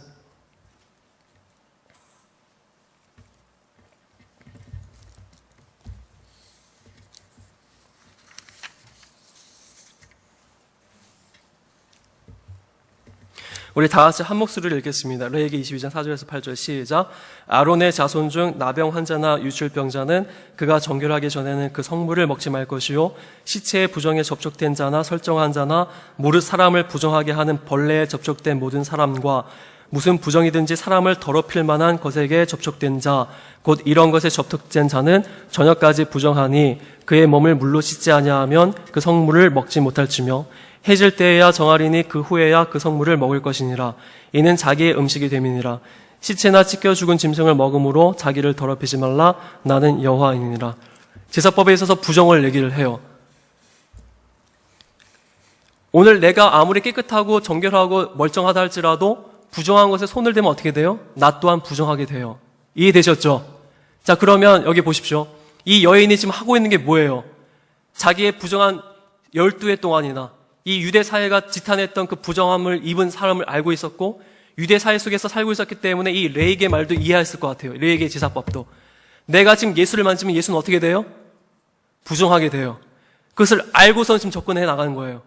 우리 다 같이 한 목소리를 읽겠습니다. 레위기 22장 4절에서 8절 시작. 아론의 자손 중 나병 환자나 유출병자는 그가 정결하기 전에는 그 성물을 먹지 말 것이요 시체의 부정에 접촉된 자나 설정한 자나 무릇 사람을 부정하게 하는 벌레에 접촉된 모든 사람과 무슨 부정이든지 사람을 더럽힐 만한 것에게 접촉된 자 곧 이런 것에 접촉된 자는 저녁까지 부정하니 그의 몸을 물로 씻지 아니하면 그 성물을 먹지 못할지며 해질 때에야 정하리니 그 후에야 그 성물을 먹을 것이니라. 이는 자기의 음식이 됨이니라. 시체나 찢겨 죽은 짐승을 먹음으로 자기를 더럽히지 말라. 나는 여호와이니라. 제사법에 있어서 부정을 얘기를 해요. 오늘 내가 아무리 깨끗하고 정결하고 멀쩡하다 할지라도 부정한 것에 손을 대면 어떻게 돼요? 나 또한 부정하게 돼요. 이해되셨죠? 자, 그러면 여기 보십시오. 이 여인이 지금 하고 있는 게 뭐예요? 자기의 부정한 12해 동안이나 이 유대 사회가 지탄했던 그 부정함을 입은 사람을 알고 있었고 유대 사회 속에서 살고 있었기 때문에 이 레위기의 말도 이해했을 것 같아요. 레위기의 제사법도. 내가 지금 예수를 만지면 예수는 어떻게 돼요? 부정하게 돼요. 그것을 알고선 지금 접근해 나가는 거예요.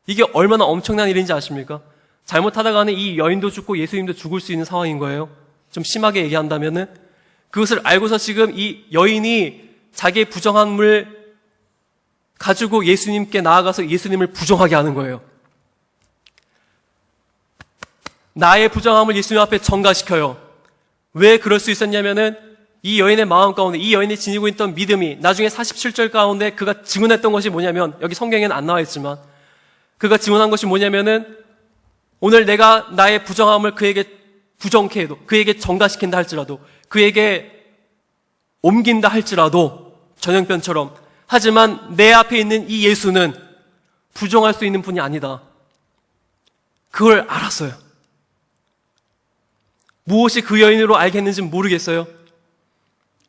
이게 얼마나 엄청난 일인지 아십니까? 잘못하다가는 이 여인도 죽고 예수님도 죽을 수 있는 상황인 거예요. 좀 심하게 얘기한다면은 그것을 알고서 지금 이 여인이 자기의 부정함을 가지고 예수님께 나아가서 예수님을 부정하게 하는 거예요. 나의 부정함을 예수님 앞에 전가시켜요. 왜 그럴 수 있었냐면은 이 여인의 마음 가운데, 이 여인이 지니고 있던 믿음이 나중에 47절 가운데 그가 증언했던 것이 뭐냐면, 여기 성경에는 안 나와 있지만 그가 증언한 것이 뭐냐면은 오늘 내가 나의 부정함을 그에게 부정케 해도, 그에게 전가시킨다 할지라도, 그에게 옮긴다 할지라도 전염병처럼, 하지만 내 앞에 있는 이 예수는 부정할 수 있는 분이 아니다. 그걸 알았어요. 무엇이 그 여인으로 알겠는지는 모르겠어요.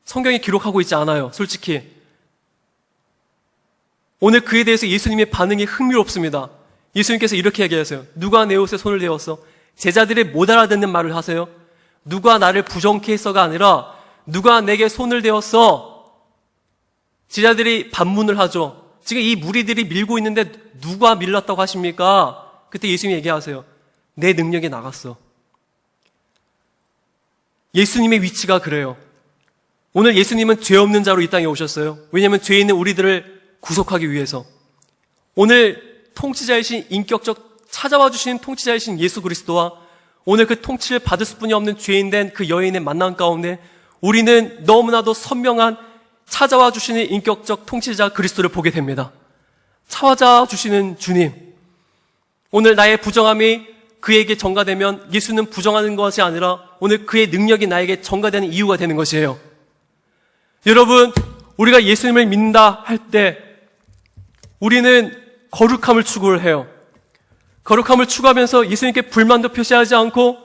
성경이 기록하고 있지 않아요, 솔직히. 오늘 그에 대해서 예수님의 반응이 흥미롭습니다. 예수님께서 이렇게 얘기하세요. 누가 내 옷에 손을 대었어? 제자들이 못 알아듣는 말을 하세요. 누가 나를 부정케 했어가 아니라 누가 내게 손을 대었어? 제자들이 반문을 하죠. 지금 이 무리들이 밀고 있는데 누가 밀랐다고 하십니까? 그때 예수님이 얘기하세요. 내 능력이 나갔어. 예수님의 위치가 그래요. 오늘 예수님은 죄 없는 자로 이 땅에 오셨어요. 왜냐하면 죄 있는 우리들을 구속하기 위해서. 오늘 통치자이신, 인격적 찾아와 주신 통치자이신 예수 그리스도와 오늘 그 통치를 받을 수뿐이 없는 죄인된 그 여인의 만남 가운데 우리는 너무나도 선명한 찾아와 주시는 인격적 통치자 그리스도를 보게 됩니다. 찾아와 주시는 주님. 오늘 나의 부정함이 그에게 전가되면 예수는 부정하는 것이 아니라 오늘 그의 능력이 나에게 전가되는 이유가 되는 것이에요. 여러분, 우리가 예수님을 믿는다 할 때 우리는 거룩함을 추구를 해요. 거룩함을 추구하면서 예수님께 불만도 표시하지 않고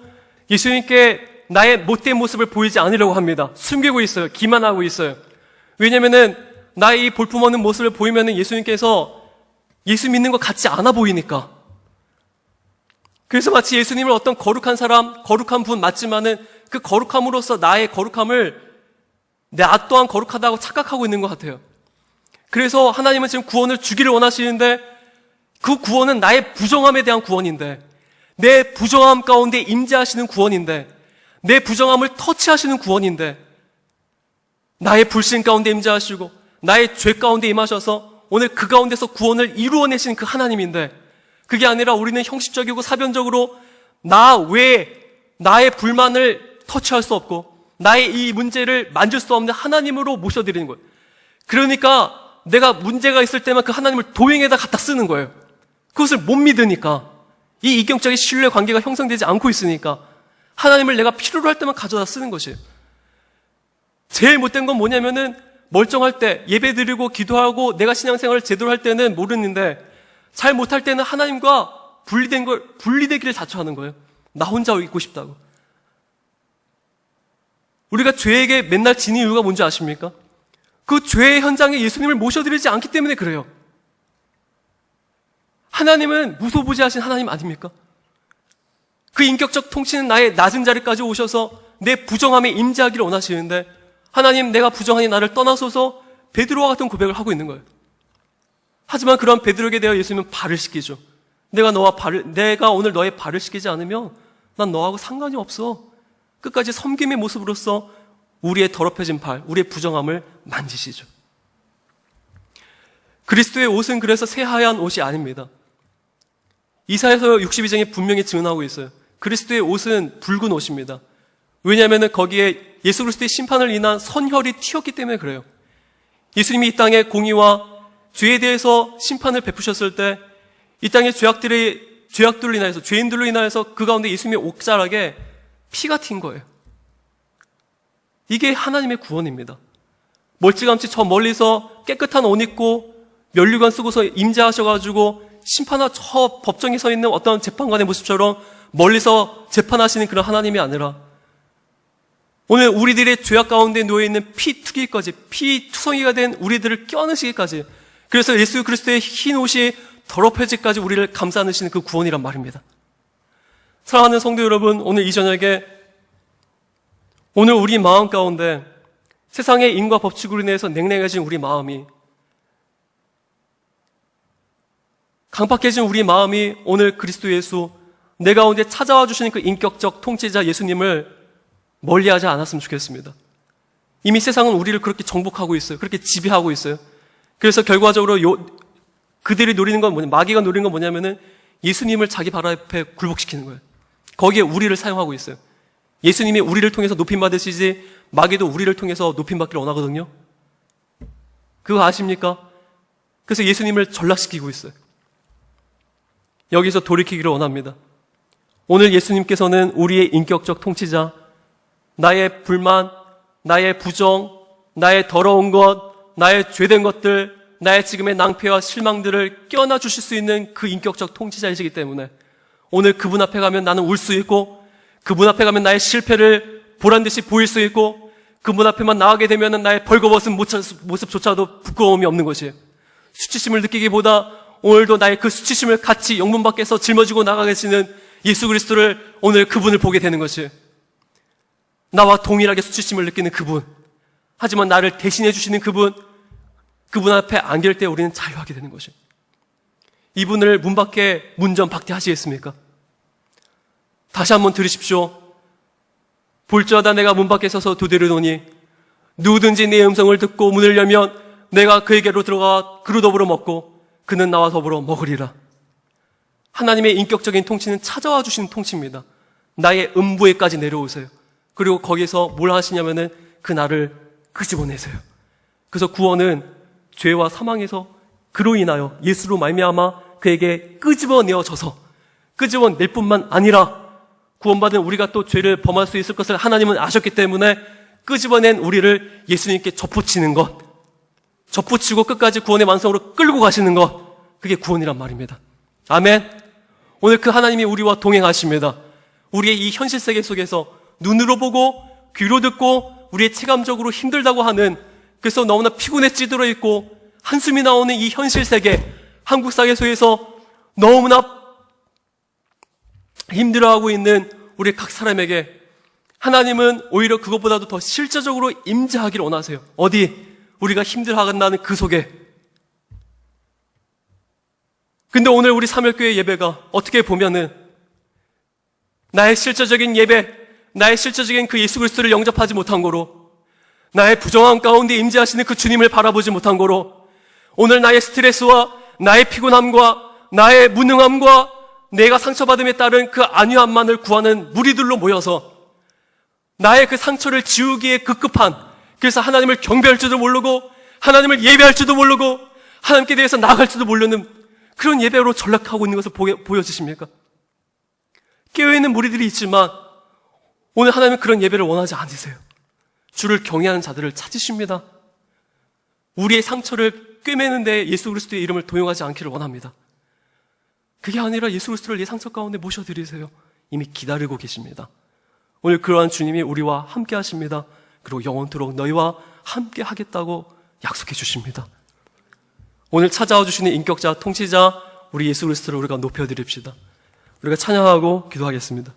예수님께 나의 못된 모습을 보이지 않으려고 합니다. 숨기고 있어요. 기만하고 있어요. 왜냐면은 나의 이 볼품없는 모습을 보이면은 예수님께서 예수 믿는 것 같지 않아 보이니까. 그래서 마치 예수님을 어떤 거룩한 사람, 거룩한 분 맞지만은 그 거룩함으로써 나의 거룩함을 나 또한 거룩하다고 착각하고 있는 것 같아요. 그래서 하나님은 지금 구원을 주기를 원하시는데 그 구원은 나의 부정함에 대한 구원인데, 내 부정함 가운데 임재하시는 구원인데, 내 부정함을 터치하시는 구원인데, 나의 불신 가운데 임재하시고 나의 죄 가운데 임하셔서 오늘 그 가운데서 구원을 이루어내신 그 하나님인데, 그게 아니라 우리는 형식적이고 사변적으로 나 외에 나의 불만을 터치할 수 없고 나의 이 문제를 만질 수 없는 하나님으로 모셔드리는 거예요. 그러니까 내가 문제가 있을 때만 그 하나님을 도형에다 갖다 쓰는 거예요. 그것을 못 믿으니까, 이 이경적인 신뢰 관계가 형성되지 않고 있으니까 하나님을 내가 필요로 할 때만 가져다 쓰는 것이에요. 제일 못된 건 뭐냐면은 멀쩡할 때 예배 드리고 기도하고 내가 신앙생활을 제대로 할 때는 모르는데 잘 못할 때는 하나님과 분리되기를 자처하는 거예요. 나 혼자 있고 싶다고. 우리가 죄에게 맨날 지는 이유가 뭔지 아십니까? 그 죄의 현장에 예수님을 모셔드리지 않기 때문에 그래요. 하나님은 무소부지하신 하나님 아닙니까? 그 인격적 통치는 나의 낮은 자리까지 오셔서 내 부정함에 임재하기를 원하시는데, 하나님, 내가 부정하니 나를 떠나소서, 베드로와 같은 고백을 하고 있는 거예요. 하지만 그런 베드로에게 대하여 예수님은 발을 씻기죠. 내가 오늘 너의 발을 씻기지 않으면 난 너하고 상관이 없어. 끝까지 섬김의 모습으로서 우리의 더럽혀진 발, 우리의 부정함을 만지시죠. 그리스도의 옷은 그래서 새하얀 옷이 아닙니다. 이사야서 62장에 분명히 증언하고 있어요. 그리스도의 옷은 붉은 옷입니다. 왜냐하면 거기에 예수 그리스도의 심판을 인한 선혈이 튀었기 때문에 그래요. 예수님이 이 땅에 공의와 죄에 대해서 심판을 베푸셨을 때 이 땅의 죄악들로 인하여서, 죄인들로 인하여서 그 가운데 예수님의 옷자락에 피가 튄 거예요. 이게 하나님의 구원입니다. 멀찌감치 저 멀리서 깨끗한 옷 입고 면류관 쓰고서 임재하셔가지고 심판하 저 법정에 서 있는 어떤 재판관의 모습처럼 멀리서 재판하시는 그런 하나님이 아니라 오늘 우리들의 죄악 가운데 놓여있는 피투기까지, 피투성이가 된 우리들을 껴안으시기까지, 그래서 예수 그리스도의 흰 옷이 더럽혀지기까지 우리를 감싸 안으시는 그 구원이란 말입니다. 사랑하는 성도 여러분, 오늘 이 저녁에 오늘 우리 마음 가운데 세상의 인과 법칙으로 인해서 냉랭해진 우리 마음이, 강팍해진 우리 마음이 오늘 그리스도 예수, 내 가운데 찾아와 주시는 그 인격적 통치자 예수님을 멀리하지 않았으면 좋겠습니다. 이미 세상은 우리를 그렇게 정복하고 있어요. 그렇게 지배하고 있어요. 그래서 결과적으로 그들이 노리는 건 뭐냐, 마귀가 노리는 건 뭐냐면은 예수님을 자기 발 앞에 굴복시키는 거예요. 거기에 우리를 사용하고 있어요. 예수님이 우리를 통해서 높임받으시지 마귀도 우리를 통해서 높임받기를 원하거든요. 그거 아십니까? 그래서 예수님을 전락시키고 있어요. 여기서 돌이키기를 원합니다. 오늘 예수님께서는 우리의 인격적 통치자, 나의 불만, 나의 부정, 나의 더러운 것, 나의 죄된 것들, 나의 지금의 낭패와 실망들을 껴안아 주실 수 있는 그 인격적 통치자이시기 때문에 오늘 그분 앞에 가면 나는 울 수 있고, 그분 앞에 가면 나의 실패를 보란듯이 보일 수 있고, 그분 앞에만 나가게 되면 나의 벌거벗은 모습조차도 부끄러움이 없는 것이에요. 수치심을 느끼기보다 오늘도 나의 그 수치심을 같이 영문 밖에서 짊어지고 나가 계시는 예수 그리스도를, 오늘 그분을 보게 되는 것이에요. 나와 동일하게 수치심을 느끼는 그분, 하지만 나를 대신해 주시는 그분 앞에 안길 때 우리는 자유하게 되는 것이에요. 이분을 문 밖에 문전 박대하시겠습니까? 다시 한번 들으십시오. 볼지어다 내가 문 밖에 서서 두드리노니 누구든지 내 음성을 듣고 문을 열면 내가 그에게로 들어가 그로 더불어 먹고 그는 나와 더불어 먹으리라. 하나님의 인격적인 통치는 찾아와 주시는 통치입니다. 나의 음부에까지 내려오세요. 그리고 거기서 뭘 하시냐면은 그 나를 끄집어내세요. 그래서 구원은 죄와 사망에서 그로 인하여 예수로 말미암아 그에게 끄집어내어져서, 끄집어낼 뿐만 아니라 구원받은 우리가 또 죄를 범할 수 있을 것을 하나님은 아셨기 때문에 끄집어낸 우리를 예수님께 접붙이는 것, 접붙이고 끝까지 구원의 완성으로 끌고 가시는 것, 그게 구원이란 말입니다. 아멘. 오늘 그 하나님이 우리와 동행하십니다. 우리의 이 현실 세계 속에서 눈으로 보고 귀로 듣고 우리의 체감적으로 힘들다고 하는, 그래서 너무나 피곤에 찌들어 있고 한숨이 나오는 이 현실 세계, 한국 사회 속에서 너무나 힘들어하고 있는 우리 각 사람에게 하나님은 오히려 그것보다도 더 실제적으로 임재하기를 원하세요. 어디? 우리가 힘들어한다는 그 속에. 근데 오늘 우리 삼일교회 예배가 어떻게 보면은 나의 실제적인 예배, 나의 실제적인 그 예수 그리스도를 영접하지 못한 거로, 나의 부정함 가운데 임재하시는 그 주님을 바라보지 못한 거로, 오늘 나의 스트레스와 나의 피곤함과 나의 무능함과 내가 상처받음에 따른 그 안위함만을 구하는 무리들로 모여서 나의 그 상처를 지우기에 급급한, 그래서 하나님을 경배할 줄도 모르고 하나님을 예배할 줄도 모르고 하나님께 대해서 나아갈 줄도 모르는 그런 예배로 전락하고 있는 것을 보여지십니까? 깨어있는 무리들이 있지만 오늘 하나님은 그런 예배를 원하지 않으세요. 주를 경외하는 자들을 찾으십니다. 우리의 상처를 꿰매는 데 예수 그리스도의 이름을 도용하지 않기를 원합니다. 그게 아니라 예수 그리스도를 내 상처 가운데 모셔드리세요. 이미 기다리고 계십니다. 오늘 그러한 주님이 우리와 함께 하십니다. 그리고 영원토록 너희와 함께 하겠다고 약속해 주십니다. 오늘 찾아와 주시는 인격자, 통치자, 우리 예수 그리스도를 우리가 높여드립시다. 우리가 찬양하고 기도하겠습니다.